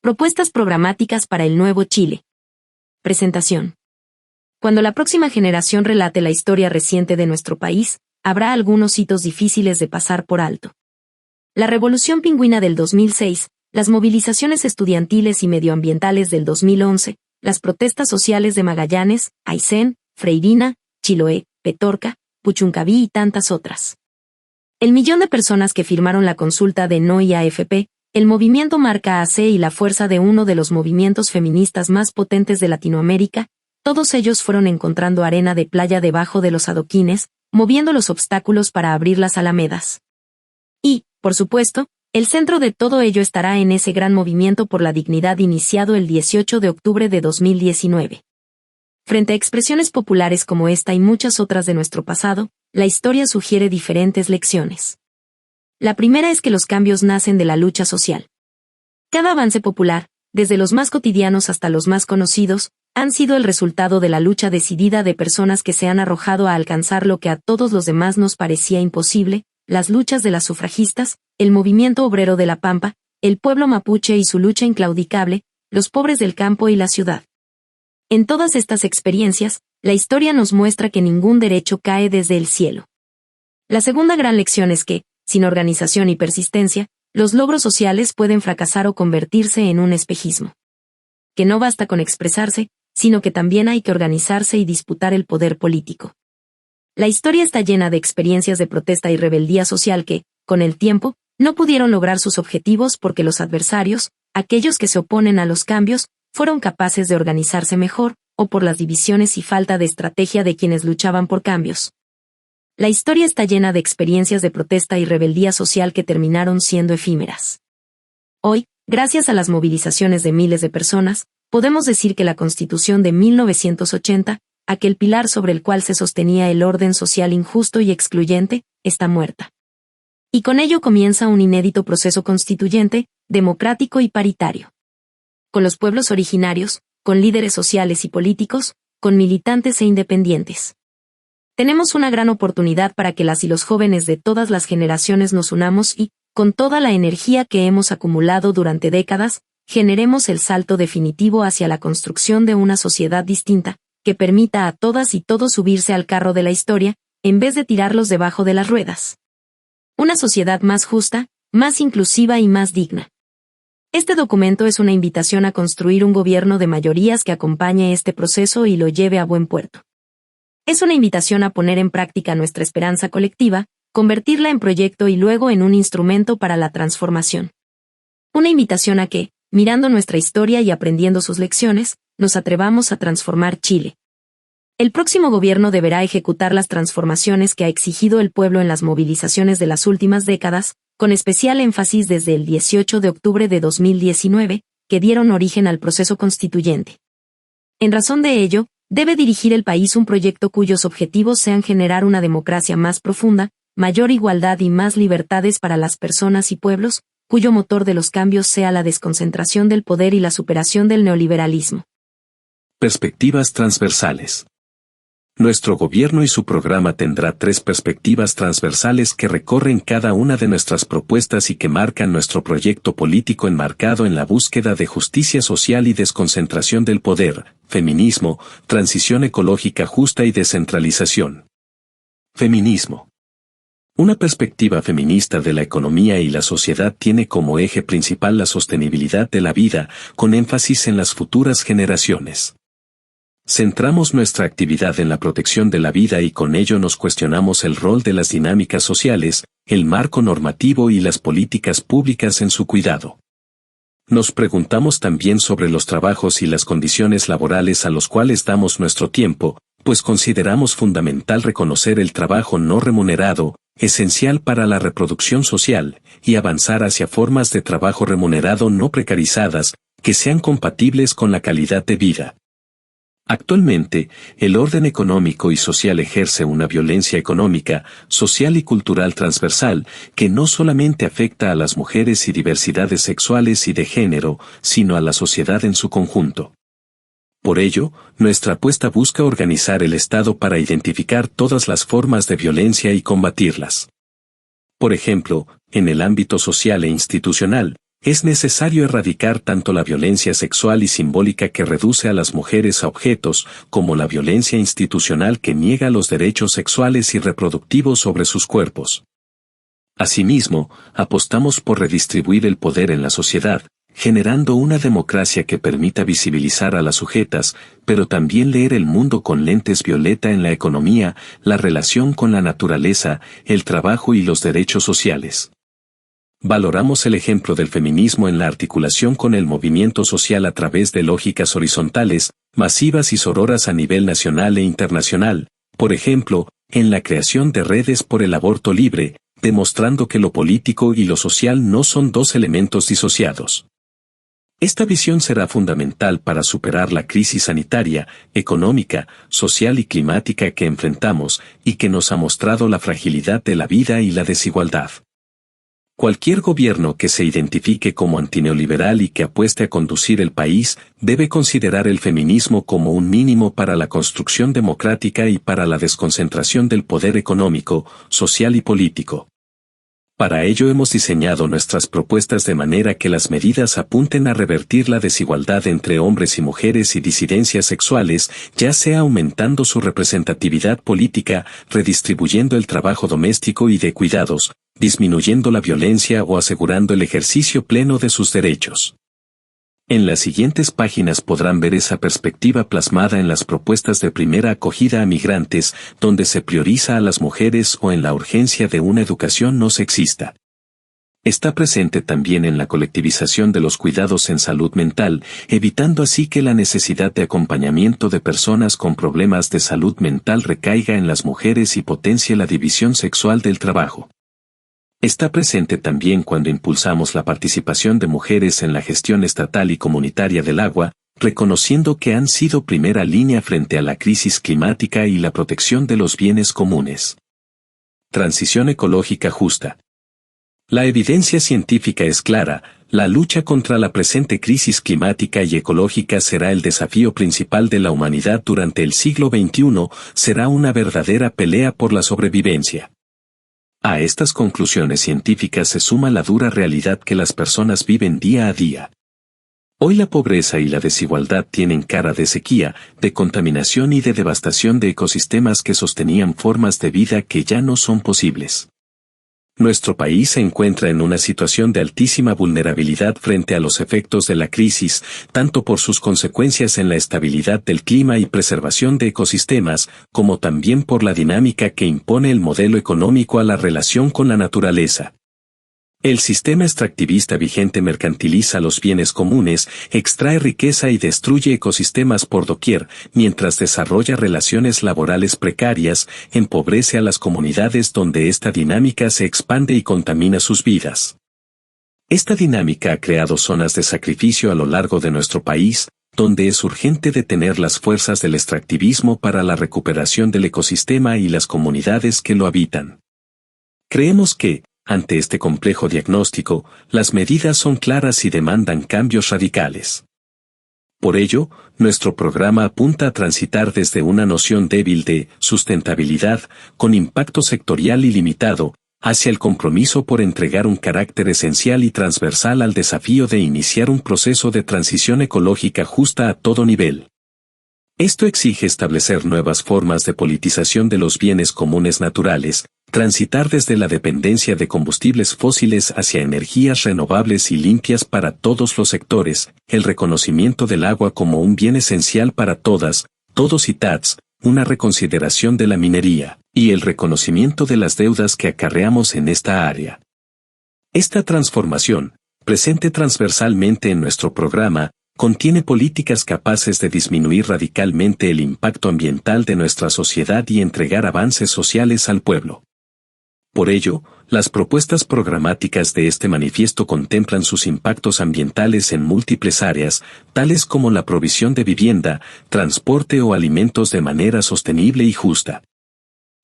Propuestas programáticas para el nuevo Chile. Presentación. Cuando la próxima generación relate la historia reciente de nuestro país, habrá algunos hitos difíciles de pasar por alto. La Revolución Pingüina del 2006, las movilizaciones estudiantiles y medioambientales del 2011, las protestas sociales de Magallanes, Aysén, Freirina, Chiloé, Petorca, Puchuncaví y tantas otras. El millón de personas que firmaron la consulta de No y AFP, el movimiento Marca AC y la fuerza de uno de los movimientos feministas más potentes de Latinoamérica, todos ellos fueron encontrando arena de playa debajo de los adoquines, moviendo los obstáculos para abrir las alamedas. Y, por supuesto, el centro de todo ello estará en ese gran movimiento por la dignidad iniciado el 18 de octubre de 2019. Frente a expresiones populares como esta y muchas otras de nuestro pasado, la historia sugiere diferentes lecciones. La primera es que los cambios nacen de la lucha social. Cada avance popular, desde los más cotidianos hasta los más conocidos, han sido el resultado de la lucha decidida de personas que se han arrojado a alcanzar lo que a todos los demás nos parecía imposible, las luchas de las sufragistas, el movimiento obrero de la Pampa, el pueblo mapuche y su lucha inclaudicable, los pobres del campo y la ciudad. En todas estas experiencias, la historia nos muestra que ningún derecho cae desde el cielo. La segunda gran lección es que, sin organización y persistencia, los logros sociales pueden fracasar o convertirse en un espejismo. Que no basta con expresarse, sino que también hay que organizarse y disputar el poder político. La historia está llena de experiencias de protesta y rebeldía social que, con el tiempo, no pudieron lograr sus objetivos porque los adversarios, aquellos que se oponen a los cambios, fueron capaces de organizarse mejor, o por las divisiones y falta de estrategia de quienes luchaban por cambios. La historia está llena de experiencias de protesta y rebeldía social que terminaron siendo efímeras. Hoy, gracias a las movilizaciones de miles de personas, podemos decir que la Constitución de 1980, aquel pilar sobre el cual se sostenía el orden social injusto y excluyente, está muerta. Y con ello comienza un inédito proceso constituyente, democrático y paritario. Con los pueblos originarios, con líderes sociales y políticos, con militantes e independientes. Tenemos una gran oportunidad para que las y los jóvenes de todas las generaciones nos unamos y, con toda la energía que hemos acumulado durante décadas, generemos el salto definitivo hacia la construcción de una sociedad distinta, que permita a todas y todos subirse al carro de la historia, en vez de tirarlos debajo de las ruedas. Una sociedad más justa, más inclusiva y más digna. Este documento es una invitación a construir un gobierno de mayorías que acompañe este proceso y lo lleve a buen puerto. Es una invitación a poner en práctica nuestra esperanza colectiva, convertirla en proyecto y luego en un instrumento para la transformación. Una invitación a que, mirando nuestra historia y aprendiendo sus lecciones, nos atrevamos a transformar Chile. El próximo gobierno deberá ejecutar las transformaciones que ha exigido el pueblo en las movilizaciones de las últimas décadas, con especial énfasis desde el 18 de octubre de 2019, que dieron origen al proceso constituyente. En razón de ello, debe dirigir el país un proyecto cuyos objetivos sean generar una democracia más profunda, mayor igualdad y más libertades para las personas y pueblos, cuyo motor de los cambios sea la desconcentración del poder y la superación del neoliberalismo. Perspectivas transversales. Nuestro gobierno y su programa tendrá 3 perspectivas transversales que recorren cada una de nuestras propuestas y que marcan nuestro proyecto político enmarcado en la búsqueda de justicia social y desconcentración del poder, feminismo, transición ecológica justa y descentralización. Feminismo. Una perspectiva feminista de la economía y la sociedad tiene como eje principal la sostenibilidad de la vida, con énfasis en las futuras generaciones. Centramos nuestra actividad en la protección de la vida y con ello nos cuestionamos el rol de las dinámicas sociales, el marco normativo y las políticas públicas en su cuidado. Nos preguntamos también sobre los trabajos y las condiciones laborales a los cuales damos nuestro tiempo, pues consideramos fundamental reconocer el trabajo no remunerado, esencial para la reproducción social, y avanzar hacia formas de trabajo remunerado no precarizadas, que sean compatibles con la calidad de vida. Actualmente, el orden económico y social ejerce una violencia económica, social y cultural transversal, que no solamente afecta a las mujeres y diversidades sexuales y de género, sino a la sociedad en su conjunto. Por ello, nuestra apuesta busca organizar el Estado para identificar todas las formas de violencia y combatirlas. Por ejemplo, en el ámbito social e institucional, es necesario erradicar tanto la violencia sexual y simbólica que reduce a las mujeres a objetos, como la violencia institucional que niega los derechos sexuales y reproductivos sobre sus cuerpos. Asimismo, apostamos por redistribuir el poder en la sociedad, generando una democracia que permita visibilizar a las sujetas, pero también leer el mundo con lentes violeta en la economía, la relación con la naturaleza, el trabajo y los derechos sociales. Valoramos el ejemplo del feminismo en la articulación con el movimiento social a través de lógicas horizontales, masivas y sororas a nivel nacional e internacional, por ejemplo, en la creación de redes por el aborto libre, demostrando que lo político y lo social no son dos elementos disociados. Esta visión será fundamental para superar la crisis sanitaria, económica, social y climática que enfrentamos y que nos ha mostrado la fragilidad de la vida y la desigualdad. Cualquier gobierno que se identifique como antineoliberal y que apueste a conducir el país debe considerar el feminismo como un mínimo para la construcción democrática y para la desconcentración del poder económico, social y político. Para ello hemos diseñado nuestras propuestas de manera que las medidas apunten a revertir la desigualdad entre hombres y mujeres y disidencias sexuales, ya sea aumentando su representatividad política, redistribuyendo el trabajo doméstico y de cuidados, disminuyendo la violencia o asegurando el ejercicio pleno de sus derechos. En las siguientes páginas podrán ver esa perspectiva plasmada en las propuestas de primera acogida a migrantes, donde se prioriza a las mujeres o en la urgencia de una educación no sexista. Está presente también en la colectivización de los cuidados en salud mental, evitando así que la necesidad de acompañamiento de personas con problemas de salud mental recaiga en las mujeres y potencie la división sexual del trabajo. Está presente también cuando impulsamos la participación de mujeres en la gestión estatal y comunitaria del agua, reconociendo que han sido primera línea frente a la crisis climática y la protección de los bienes comunes. Transición ecológica justa. La evidencia científica es clara, la lucha contra la presente crisis climática y ecológica será el desafío principal de la humanidad durante el siglo XXI, será una verdadera pelea por la sobrevivencia. A estas conclusiones científicas se suma la dura realidad que las personas viven día a día. Hoy la pobreza y la desigualdad tienen cara de sequía, de contaminación y de devastación de ecosistemas que sostenían formas de vida que ya no son posibles. Nuestro país se encuentra en una situación de altísima vulnerabilidad frente a los efectos de la crisis, tanto por sus consecuencias en la estabilidad del clima y preservación de ecosistemas, como también por la dinámica que impone el modelo económico a la relación con la naturaleza. El sistema extractivista vigente mercantiliza los bienes comunes, extrae riqueza y destruye ecosistemas por doquier, mientras desarrolla relaciones laborales precarias, empobrece a las comunidades donde esta dinámica se expande y contamina sus vidas. Esta dinámica ha creado zonas de sacrificio a lo largo de nuestro país, donde es urgente detener las fuerzas del extractivismo para la recuperación del ecosistema y las comunidades que lo habitan. Creemos que, ante este complejo diagnóstico, las medidas son claras y demandan cambios radicales. Por ello, nuestro programa apunta a transitar desde una noción débil de sustentabilidad, con impacto sectorial y limitado, hacia el compromiso por entregar un carácter esencial y transversal al desafío de iniciar un proceso de transición ecológica justa a todo nivel. Esto exige establecer nuevas formas de politización de los bienes comunes naturales, transitar desde la dependencia de combustibles fósiles hacia energías renovables y limpias para todos los sectores, el reconocimiento del agua como un bien esencial para todas, todos y TATS, una reconsideración de la minería, y el reconocimiento de las deudas que acarreamos en esta área. Esta transformación, presente transversalmente en nuestro programa, contiene políticas capaces de disminuir radicalmente el impacto ambiental de nuestra sociedad y entregar avances sociales al pueblo. Por ello, las propuestas programáticas de este manifiesto contemplan sus impactos ambientales en múltiples áreas, tales como la provisión de vivienda, transporte o alimentos de manera sostenible y justa.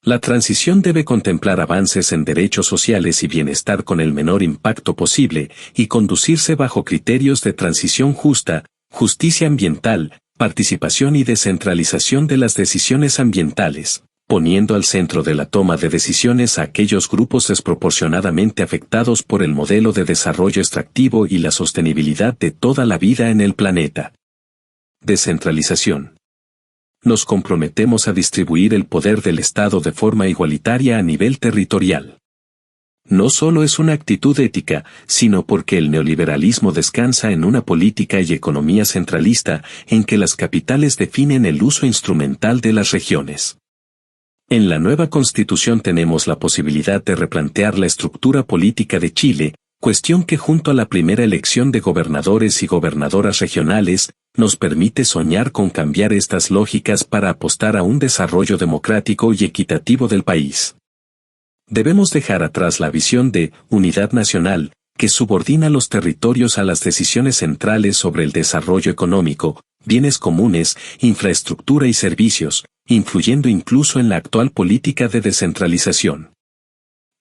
La transición debe contemplar avances en derechos sociales y bienestar con el menor impacto posible, y conducirse bajo criterios de transición justa, justicia ambiental, participación y descentralización de las decisiones ambientales, poniendo al centro de la toma de decisiones a aquellos grupos desproporcionadamente afectados por el modelo de desarrollo extractivo y la sostenibilidad de toda la vida en el planeta. Descentralización. Nos comprometemos a distribuir el poder del Estado de forma igualitaria a nivel territorial. No solo es una actitud ética, sino porque el neoliberalismo descansa en una política y economía centralista en que las capitales definen el uso instrumental de las regiones. En la nueva Constitución tenemos la posibilidad de replantear la estructura política de Chile, cuestión que junto a la primera elección de gobernadores y gobernadoras regionales, nos permite soñar con cambiar estas lógicas para apostar a un desarrollo democrático y equitativo del país. Debemos dejar atrás la visión de unidad nacional, que subordina los territorios a las decisiones centrales sobre el desarrollo económico, bienes comunes, infraestructura y servicios, influyendo incluso en la actual política de descentralización.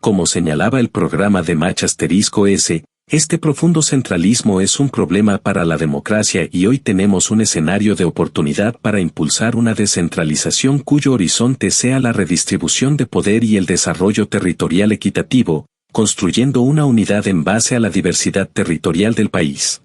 Como señalaba el programa de Mach**S, este profundo centralismo es un problema para la democracia y hoy tenemos un escenario de oportunidad para impulsar una descentralización cuyo horizonte sea la redistribución de poder y el desarrollo territorial equitativo, construyendo una unidad en base a la diversidad territorial del país.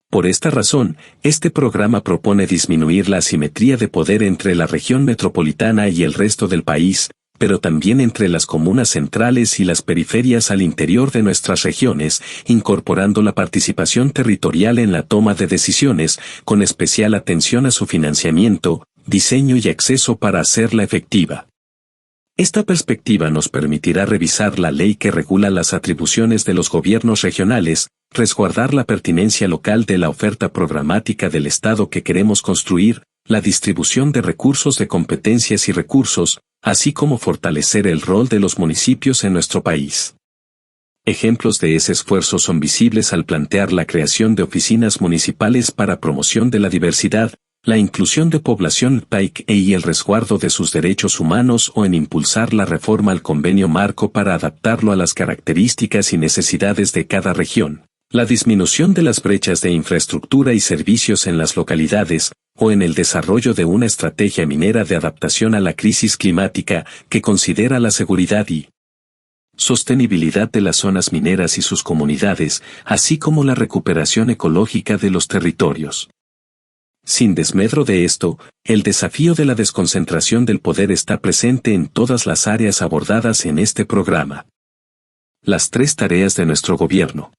Por esta razón, este programa propone disminuir la asimetría de poder entre la región metropolitana y el resto del país, pero también entre las comunas centrales y las periferias al interior de nuestras regiones, incorporando la participación territorial en la toma de decisiones, con especial atención a su financiamiento, diseño y acceso para hacerla efectiva. Esta perspectiva nos permitirá revisar la ley que regula las atribuciones de los gobiernos regionales, resguardar la pertinencia local de la oferta programática del Estado que queremos construir, la distribución de recursos de competencias y recursos, así como fortalecer el rol de los municipios en nuestro país. Ejemplos de ese esfuerzo son visibles al plantear la creación de oficinas municipales para promoción de la diversidad, la inclusión de población PAIC y el resguardo de sus derechos humanos o en impulsar la reforma al convenio marco para adaptarlo a las características y necesidades de cada región, la disminución de las brechas de infraestructura y servicios en las localidades, o en el desarrollo de una estrategia minera de adaptación a la crisis climática que considera la seguridad y sostenibilidad de las zonas mineras y sus comunidades, así como la recuperación ecológica de los territorios. Sin desmedro de esto, el desafío de la desconcentración del poder está presente en todas las áreas abordadas en este programa. Las 3 tareas de nuestro gobierno.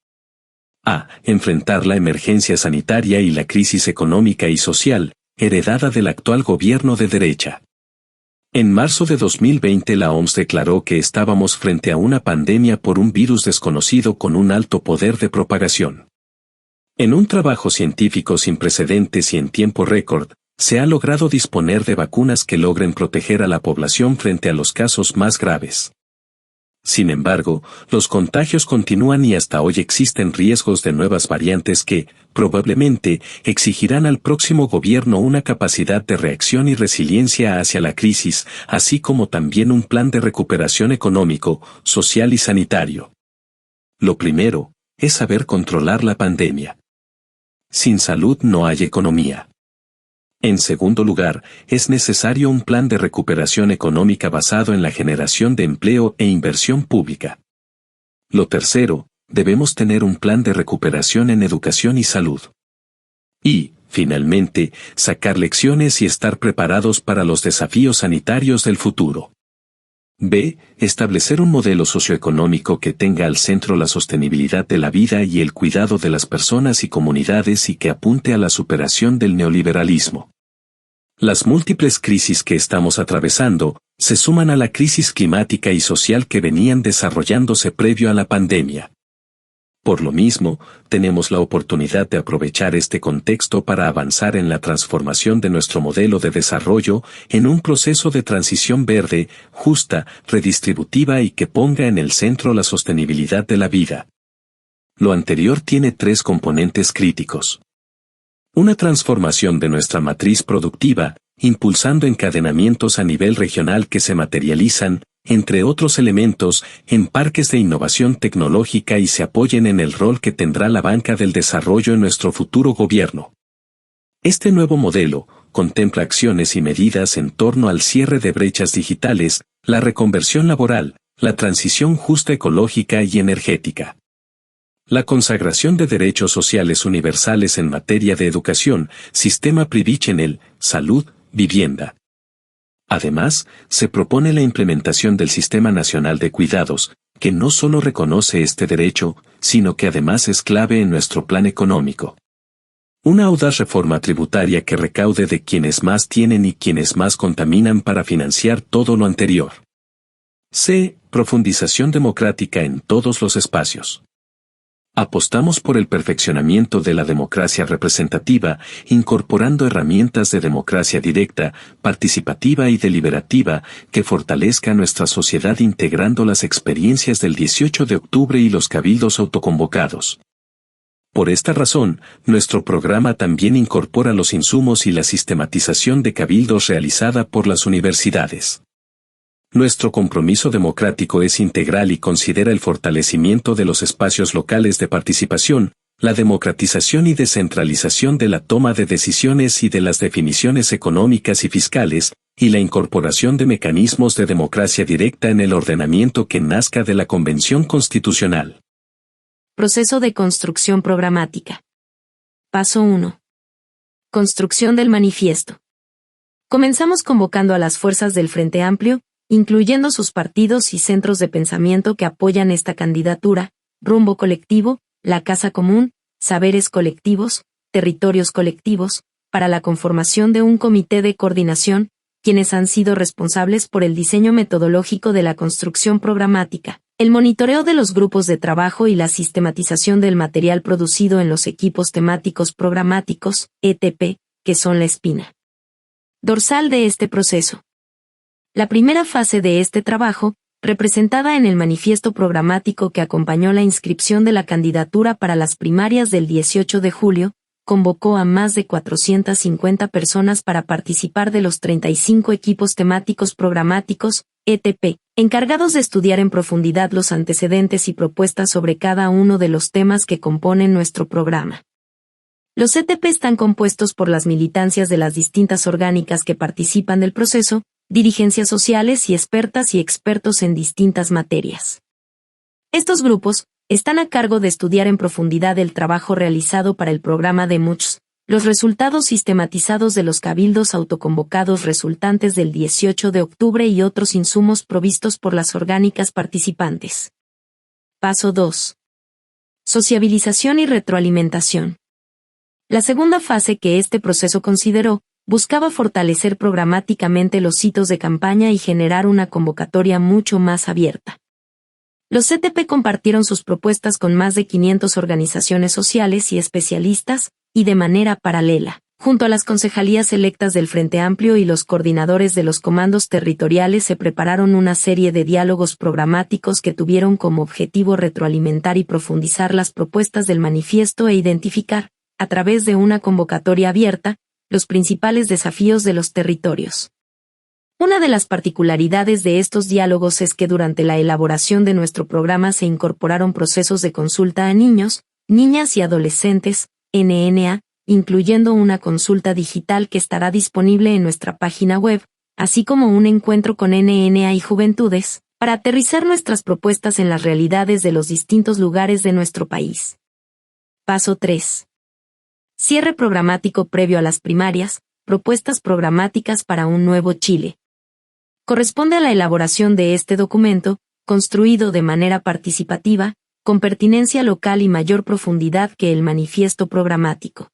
A. Enfrentar la emergencia sanitaria y la crisis económica y social, heredada del actual gobierno de derecha. En marzo de 2020 la OMS declaró que estábamos frente a una pandemia por un virus desconocido con un alto poder de propagación. En un trabajo científico sin precedentes y en tiempo récord, se ha logrado disponer de vacunas que logren proteger a la población frente a los casos más graves. Sin embargo, los contagios continúan y hasta hoy existen riesgos de nuevas variantes que, probablemente, exigirán al próximo gobierno una capacidad de reacción y resiliencia hacia la crisis, así como también un plan de recuperación económico, social y sanitario. Lo primero, es saber controlar la pandemia. Sin salud no hay economía. En segundo lugar, es necesario un plan de recuperación económica basado en la generación de empleo e inversión pública. Lo tercero, debemos tener un plan de recuperación en educación y salud. Y, finalmente, sacar lecciones y estar preparados para los desafíos sanitarios del futuro. B. Establecer un modelo socioeconómico que tenga al centro la sostenibilidad de la vida y el cuidado de las personas y comunidades y que apunte a la superación del neoliberalismo. Las múltiples crisis que estamos atravesando se suman a la crisis climática y social que venían desarrollándose previo a la pandemia. Por lo mismo, tenemos la oportunidad de aprovechar este contexto para avanzar en la transformación de nuestro modelo de desarrollo en un proceso de transición verde, justa, redistributiva y que ponga en el centro la sostenibilidad de la vida. Lo anterior tiene 3 componentes críticos. Una transformación de nuestra matriz productiva, impulsando encadenamientos a nivel regional que se materializan, entre otros elementos, en parques de innovación tecnológica y se apoyen en el rol que tendrá la banca del desarrollo en nuestro futuro gobierno. Este nuevo modelo, contempla acciones y medidas en torno al cierre de brechas digitales, la reconversión laboral, la transición justa ecológica y energética. La consagración de derechos sociales universales en materia de educación, sistema previsional, salud, vivienda. Además, se propone la implementación del Sistema Nacional de Cuidados, que no solo reconoce este derecho, sino que además es clave en nuestro plan económico. Una audaz reforma tributaria que recaude de quienes más tienen y quienes más contaminan para financiar todo lo anterior. C. Profundización democrática en todos los espacios. Apostamos por el perfeccionamiento de la democracia representativa, incorporando herramientas de democracia directa, participativa y deliberativa, que fortalezca nuestra sociedad integrando las experiencias del 18 de octubre y los cabildos autoconvocados. Por esta razón, nuestro programa también incorpora los insumos y la sistematización de cabildos realizada por las universidades. Nuestro compromiso democrático es integral y considera el fortalecimiento de los espacios locales de participación, la democratización y descentralización de la toma de decisiones y de las definiciones económicas y fiscales, y la incorporación de mecanismos de democracia directa en el ordenamiento que nazca de la Convención Constitucional. Proceso de construcción programática. Paso 1. Construcción del manifiesto. Comenzamos convocando a las fuerzas del Frente Amplio, incluyendo sus partidos y centros de pensamiento que apoyan esta candidatura, Rumbo Colectivo, La Casa Común, Saberes Colectivos, Territorios Colectivos, para la conformación de un comité de coordinación, quienes han sido responsables por el diseño metodológico de la construcción programática, el monitoreo de los grupos de trabajo y la sistematización del material producido en los equipos temáticos programáticos, ETP, que son la espina dorsal de este proceso. La primera fase de este trabajo, representada en el manifiesto programático que acompañó la inscripción de la candidatura para las primarias del 18 de julio, convocó a más de 450 personas para participar de los 35 equipos temáticos programáticos, ETP, encargados de estudiar en profundidad los antecedentes y propuestas sobre cada uno de los temas que componen nuestro programa. Los ETP están compuestos por las militancias de las distintas orgánicas que participan del proceso, dirigencias sociales y expertas y expertos en distintas materias. Estos grupos están a cargo de estudiar en profundidad el trabajo realizado para el programa de MUCHS, los resultados sistematizados de los cabildos autoconvocados resultantes del 18 de octubre y otros insumos provistos por las orgánicas participantes. Paso 2. Sociabilización y retroalimentación. La segunda fase que este proceso consideró buscaba fortalecer programáticamente los hitos de campaña y generar una convocatoria mucho más abierta. Los ETP compartieron sus propuestas con más de 500 organizaciones sociales y especialistas, y de manera paralela, junto a las concejalías electas del Frente Amplio y los coordinadores de los comandos territoriales se prepararon una serie de diálogos programáticos que tuvieron como objetivo retroalimentar y profundizar las propuestas del manifiesto e identificar, a través de una convocatoria abierta, los principales desafíos de los territorios. Una de las particularidades de estos diálogos es que durante la elaboración de nuestro programa se incorporaron procesos de consulta a niños, niñas y adolescentes, NNA, incluyendo una consulta digital que estará disponible en nuestra página web, así como un encuentro con NNA y juventudes, para aterrizar nuestras propuestas en las realidades de los distintos lugares de nuestro país. Paso 3. Cierre programático previo a las primarias, propuestas programáticas para un nuevo Chile. Corresponde a la elaboración de este documento, construido de manera participativa, con pertinencia local y mayor profundidad que el manifiesto programático.